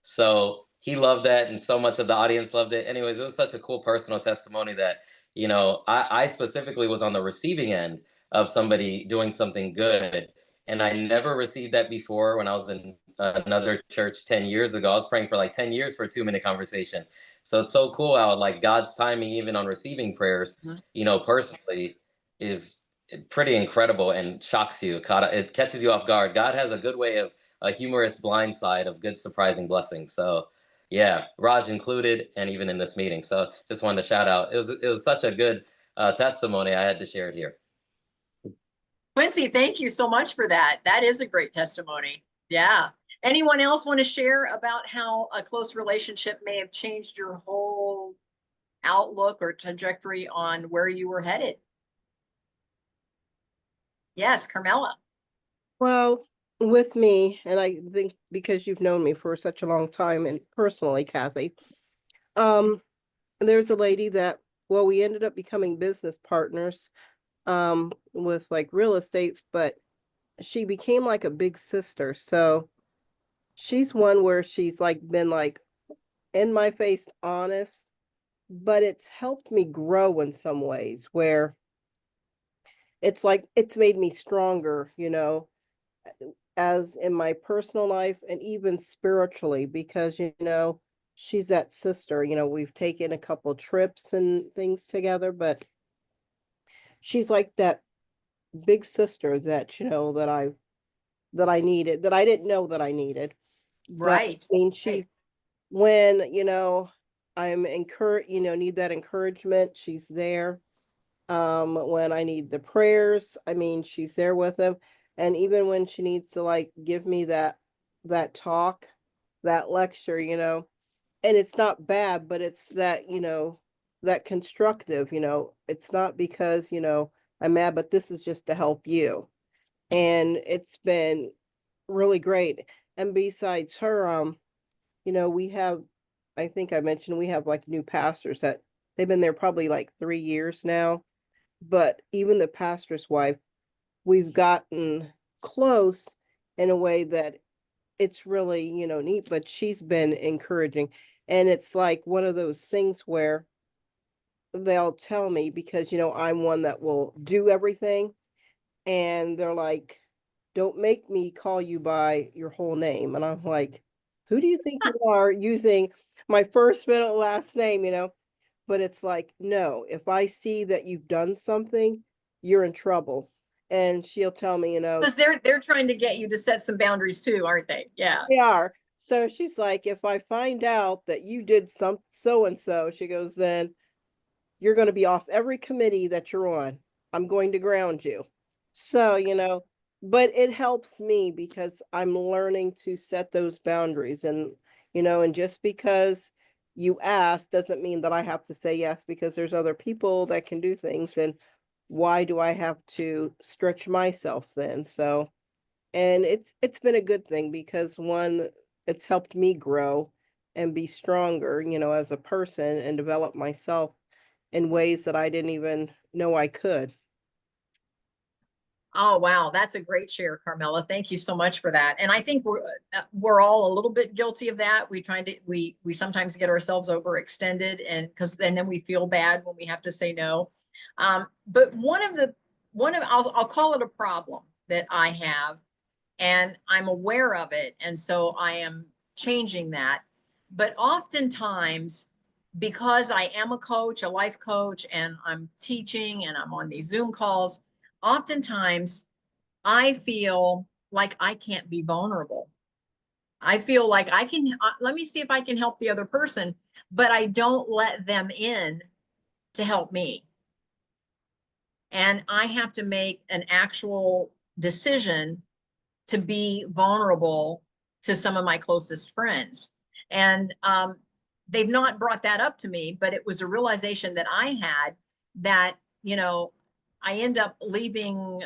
Speaker 6: So he loved that, and so much of the audience loved it. Anyways, it was such a cool personal testimony that, I specifically was on the receiving end of somebody doing something good. And I never received that before when I was in another church 10 years ago. I was praying for like 10 years for a 2-minute conversation. So it's so cool how like God's timing, even on receiving prayers, personally is pretty incredible and shocks you. It catches you off guard. God has a good way of a humorous blind side of good surprising blessings. So Yeah, Raj included, and even in this meeting. So just wanted to shout out. It was such a good testimony. I had to share it here.
Speaker 1: Quincy, thank you so much for that. That is a great testimony. Yeah. Anyone else want to share about how a close relationship may have changed your whole outlook or trajectory on where you were headed? Yes, Carmella.
Speaker 3: Well, with me, and I think because you've known me for such a long time and personally, Kathy, there's a lady that, well, we ended up becoming business partners with like real estate, but she became like a big sister. So she's one where she's like been like in my face honest, but it's helped me grow in some ways where it's like it's made me stronger, as in my personal life and even spiritually, because she's that sister. We've taken a couple trips and things together, but she's like that big sister that that I needed, that I didn't know that I needed. But
Speaker 1: Right.
Speaker 3: I mean, she's when I'm encouraged, need that encouragement, she's there. When I need the prayers, I mean, she's there with them. And even when she needs to like give me that talk, that lecture, and it's not bad, but it's that, that constructive, it's not because, I'm mad, but this is just to help you. And it's been really great. And besides her, we have, I think I mentioned, we have like new pastors that they've been there probably like 3 years now. But even the pastor's wife, we've gotten close in a way that it's really, neat, but she's been encouraging. And it's like one of those things where they'll tell me because, I'm one that will do everything. And they're like, don't make me call you by your whole name. And I'm like, who do you think you are, using my first, middle, last name, But it's like, no, if I see that you've done something, you're in trouble. And she'll tell me,
Speaker 1: Because they're trying to get you to set some boundaries too, aren't they? Yeah.
Speaker 3: they are. So she's like, if I find out that you did some so and so, she goes, then you're going to be off every committee that you're on. I'm going to ground you. So, but it helps me because I'm learning to set those boundaries. And just because you ask doesn't mean that I have to say yes, because there's other people that can do things. And why do I have to stretch myself then? So, and it's been a good thing because one, it's helped me grow and be stronger, as a person and develop myself in ways that I didn't even know I could.
Speaker 1: Oh, wow. That's a great share, Carmella. Thank you so much for that. And I think we're all a little bit guilty of that. We sometimes get ourselves overextended, and then we feel bad when we have to say no. But I'll call it a problem that I have, and I'm aware of it. And so I am changing that. But oftentimes, because I am a coach, a life coach, and I'm teaching and I'm on these Zoom calls, oftentimes I feel like I can't be vulnerable. I feel like I can, let me see if I can help the other person, but I don't let them in to help me. And I have to make an actual decision to be vulnerable to some of my closest friends. And they've not brought that up to me, but it was a realization that I had that, I end up leaving,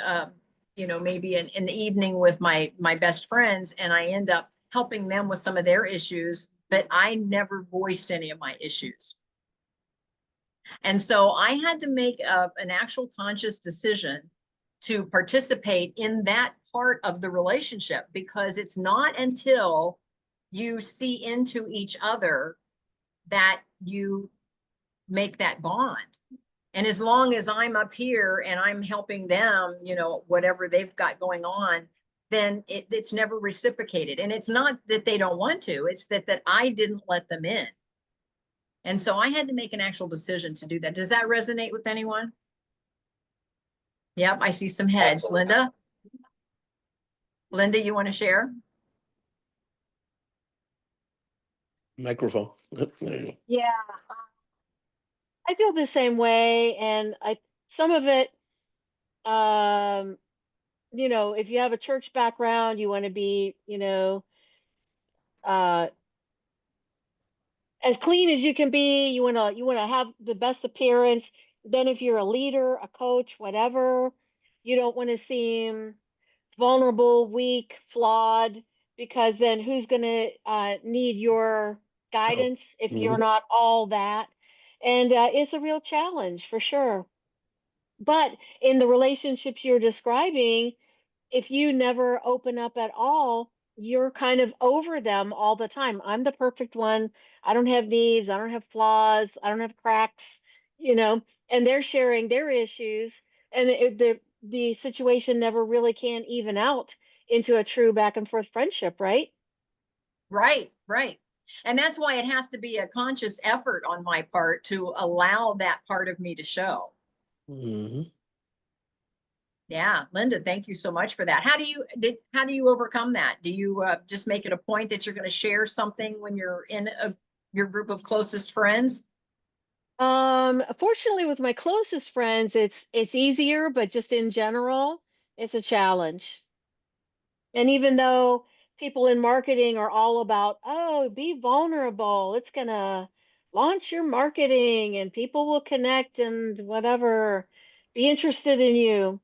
Speaker 1: maybe in the evening with my best friends, and I end up helping them with some of their issues, but I never voiced any of my issues. And so I had to make an actual conscious decision to participate in that part of the relationship, because it's not until you see into each other that you make that bond. And as long as I'm up here and I'm helping them, whatever they've got going on, then it's never reciprocated. And it's not that they don't want to, it's that I didn't let them in. And so I had to make an actual decision to do that. Does that resonate with anyone? Yep, I see some heads.
Speaker 6: Absolutely.
Speaker 1: Linda, you want to share?
Speaker 5: Microphone. There you go.
Speaker 2: Yeah, I feel the same way, and some of it, um, if you have a church background, you want to be, uh, as clean as you can be. You want to have the best appearance. Then, if you're a leader, a coach, whatever, you don't want to seem vulnerable, weak, flawed, because then who's going to need your
Speaker 5: Oh.
Speaker 2: guidance if you're
Speaker 5: Mhm.
Speaker 2: not all that? And it's a real challenge for sure. But in the relationships you're describing, if you never open up at all, you're kind of over them all the time. I'm the perfect one. I don't have needs. I don't have flaws. I don't have cracks, and they're sharing their issues. And the situation never really can even out into a true back and forth friendship, right?
Speaker 1: Right, right. And that's why it has to be a conscious effort on my part to allow that part of me to show.
Speaker 5: Mhm.
Speaker 1: Yeah, Linda, thank you so much for that. How do you overcome that? Do you just make it a point that you're going to share something when you're in your group of closest friends?
Speaker 2: Fortunately with my closest friends, it's easier, but just in general, it's a challenge. And even though people in marketing are all about, oh, be vulnerable, it's gonna launch your marketing and people will connect and whatever, be interested in you.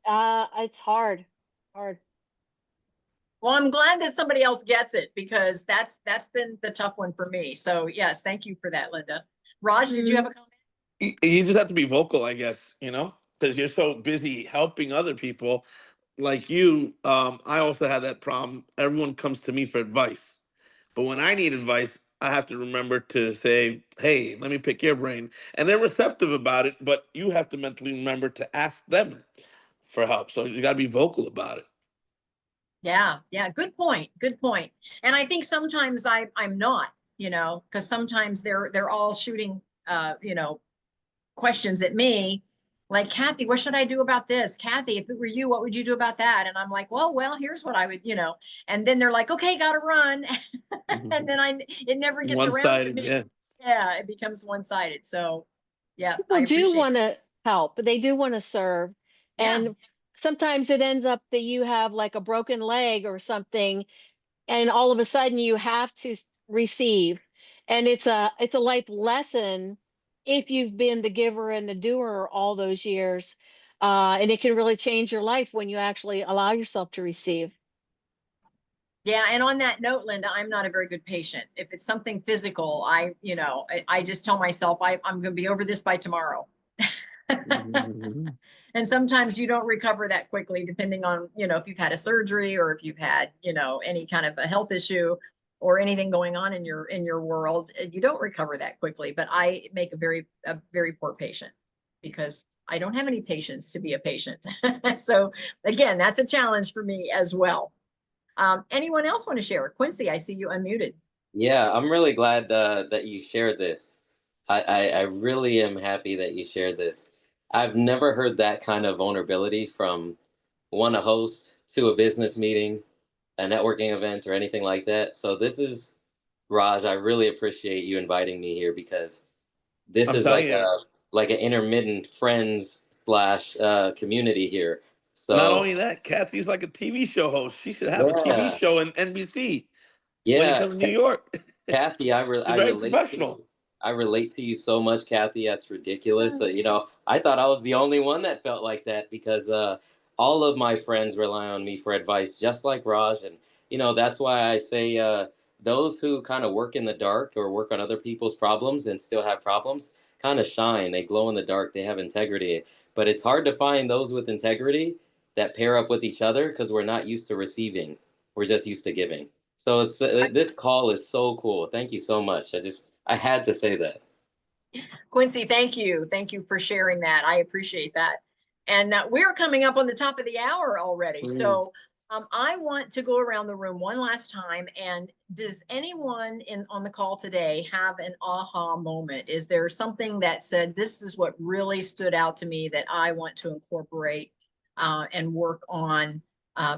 Speaker 2: It's hard.
Speaker 1: Well, I'm glad that somebody else gets it because that's been the tough one for me. So yes, thank you for that, Linda. Raj, did you have a comment?
Speaker 5: You just have to be vocal, I guess, because you're so busy helping other people. Like you, I also have that problem. Everyone comes to me for advice. But when I need advice, I have to remember to say, hey, let me pick your brain. And they're receptive about it, but you have to mentally remember to ask them for help. So you got to be vocal about it.
Speaker 1: Yeah, yeah, good point. Good point. And I think sometimes I'm not, because sometimes they're all shooting questions at me, like, Kathy, what should I do about this? Kathy, if it were you, what would you do about that? And I'm like, well, here's what I would, and then they're like, okay, gotta run. And then it never gets
Speaker 5: One
Speaker 1: around to
Speaker 5: sided,
Speaker 1: me.
Speaker 5: yeah.
Speaker 1: Yeah, it becomes one-sided. So yeah, I
Speaker 2: People do
Speaker 1: appreciate it.
Speaker 2: want to help, but they do want to serve.
Speaker 1: Yeah.
Speaker 2: And sometimes it ends up that you have like a broken leg or something, and all of a sudden you have to receive. And it's a life lesson if you've been the giver and the doer all those years. And it can really change your life when you actually allow yourself to receive.
Speaker 1: Yeah, and on that note, Linda, I'm not a very good patient. If it's something physical, I just tell myself I'm going to be over this by tomorrow.
Speaker 5: Mhm.
Speaker 1: And sometimes you don't recover that quickly, depending on, if you've had a surgery or if you've had, any kind of a health issue or anything going on in your world. You don't recover that quickly. But I make a very poor patient because I don't have any patience to be a patient. So again, that's a challenge for me as well. Anyone else want to share? Quincy, I see you unmuted.
Speaker 6: Yeah, I'm really glad that you shared this. I really am happy that you shared this. I've never heard that kind of vulnerability from a host to a business meeting, a networking event, or anything like that. So this is Raj. I really appreciate you inviting me here because this
Speaker 5: I'm
Speaker 6: is
Speaker 5: telling
Speaker 6: like
Speaker 5: you,
Speaker 6: an intermittent friends slash community here.
Speaker 5: not
Speaker 6: So
Speaker 5: only that, Kathy's like a TV show host. She should have a TV
Speaker 6: yeah,
Speaker 5: show in NBC when you
Speaker 6: yeah.
Speaker 5: come to New York.
Speaker 6: Kathy,
Speaker 5: She's very professional.
Speaker 6: I relate to you so much, Kathy. That's ridiculous. I thought I was the only one that felt like that because all of my friends rely on me for advice, just like Raj. And that's why I say those who kind of work in the dark or work on other people's problems and still have problems kind of shine. They glow in the dark. They have integrity. But it's hard to find those with integrity that pair up with each other because we're not used to receiving. We're just used to giving. So this call is so cool. Thank you so much. I had to say that.
Speaker 1: Quincy, thank you. Thank you for sharing that. I appreciate that. And we're coming up on the top of the hour already.
Speaker 5: Mm.
Speaker 1: So I want to go around the room one last time. And does anyone on the call today have an aha moment? Is there something that said, this is what really stood out to me that I want to incorporate and work on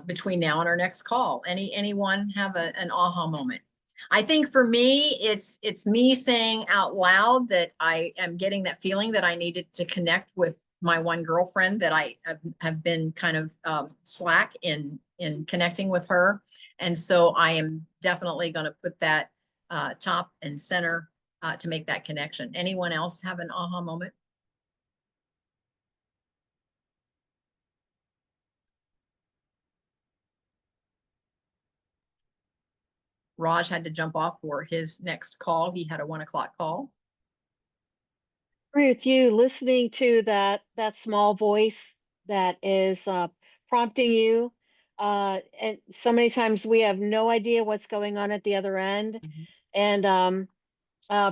Speaker 1: between now and our next call? Anyone have an aha moment? I think for me, it's me saying out loud that I am getting that feeling that I needed to connect with my one girlfriend, that I have been kind of slack in connecting with her. And so I am definitely going to put that top and center to make that connection. Anyone else have an aha moment? Raj had to jump off for his next call. He had a 1 o'clock call.
Speaker 2: Agree with you. Listening to that small voice that is prompting you, and so many times we have no idea what's going on at the other end. And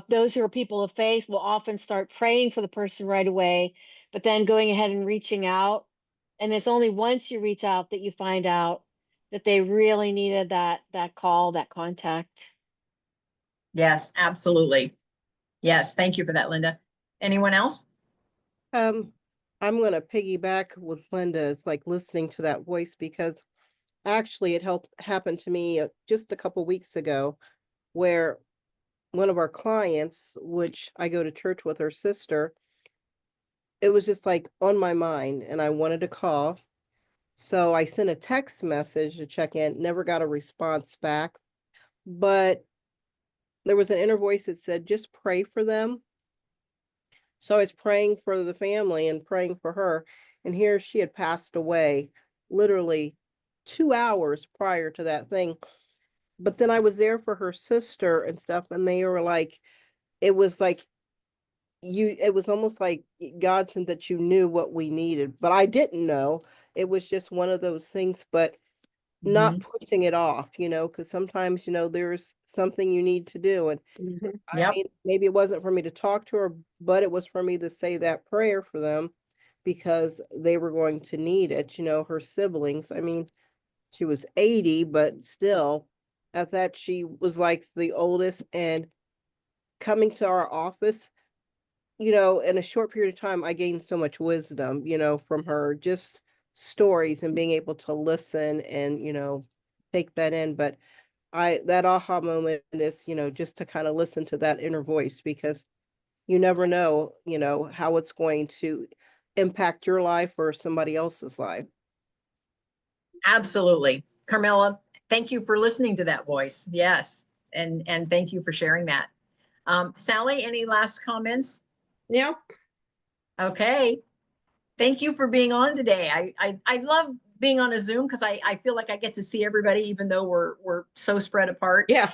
Speaker 2: those who are people of faith will often start praying for the person right away, but then going ahead and reaching out. And it's only once you reach out that you find out that they really needed that call, that contact.
Speaker 1: Yes, absolutely. Yes, thank you for that, Linda. Anyone else?
Speaker 3: I'm gonna piggyback with Linda. It's like listening to that voice, because actually it happened to me just a couple weeks ago, where one of our clients, which I go to church with, her sister, it was just like on my mind and I wanted to call. So I sent a text message to check in, never got a response back, but there was an inner voice that said, just pray for them. So I was praying for the family and praying for her. And here she had passed away literally 2 hours prior to that thing. But then I was there for her sister and stuff, and they were like, it was like it was almost like God sent that you knew what we needed. But I didn't know. It was just one of those things, but not pushing it off, because sometimes, there's something you need to do. And I
Speaker 1: Yep.
Speaker 3: mean, maybe it wasn't for me to talk to her, but it was for me to say that prayer for them, because they were going to need it, her siblings. I mean, she was 80, but still, at that, she was like the oldest. And coming to our office, in a short period of time, I gained so much wisdom, from her, just stories and being able to listen and, take that in. But that aha moment is, just to kind of listen to that inner voice, because you never know, how it's going to impact your life or somebody else's life.
Speaker 1: Absolutely. Carmella, thank you for listening to that voice. Yes. And thank you for sharing that. Sally, any last comments?
Speaker 4: Yeah.
Speaker 1: Okay. Thank you for being on today. I love being on a Zoom because I feel like I get to see everybody, even though we're so spread apart.
Speaker 4: Yeah.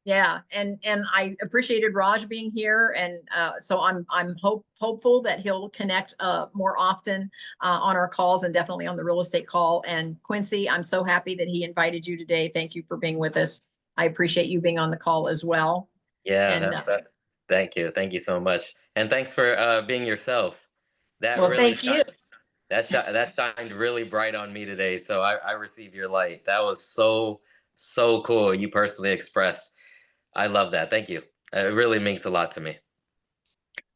Speaker 1: Yeah, and I appreciated Raj being here, and so I'm hopeful that he'll connect more often on our calls, and definitely on the real estate call. And Quincy, I'm so happy that he invited you today. Thank you for being with us. I appreciate you being on the call as well.
Speaker 6: Yeah,
Speaker 1: And
Speaker 6: thank you. Thank you so much. And thanks for being yourself. That
Speaker 1: well,
Speaker 6: really
Speaker 1: thank you.
Speaker 6: that shined really bright on me today. So I received your light. That was so cool. You personally expressed. I love that. Thank you. It really means a lot to me.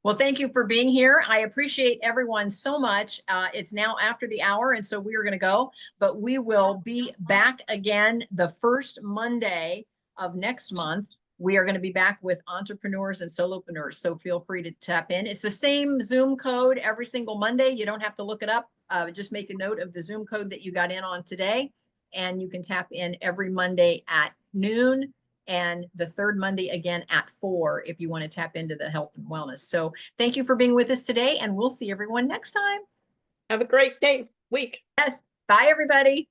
Speaker 1: Well, thank you for being here. I appreciate everyone so much. It's now after the hour, and so we are going to go, but we will be back again the first Monday of next month. We are going to be back with entrepreneurs and solopreneurs, so feel free to tap in. It's the same Zoom code every single Monday. You don't have to look it up. Just make a note of the Zoom code that you got in on today, and you can tap in every Monday at noon, and the third Monday again at 4 if you want to tap into the health and wellness. So thank you for being with us today, and we'll see everyone next time.
Speaker 4: Have a great day, week.
Speaker 1: Yes. Bye, everybody.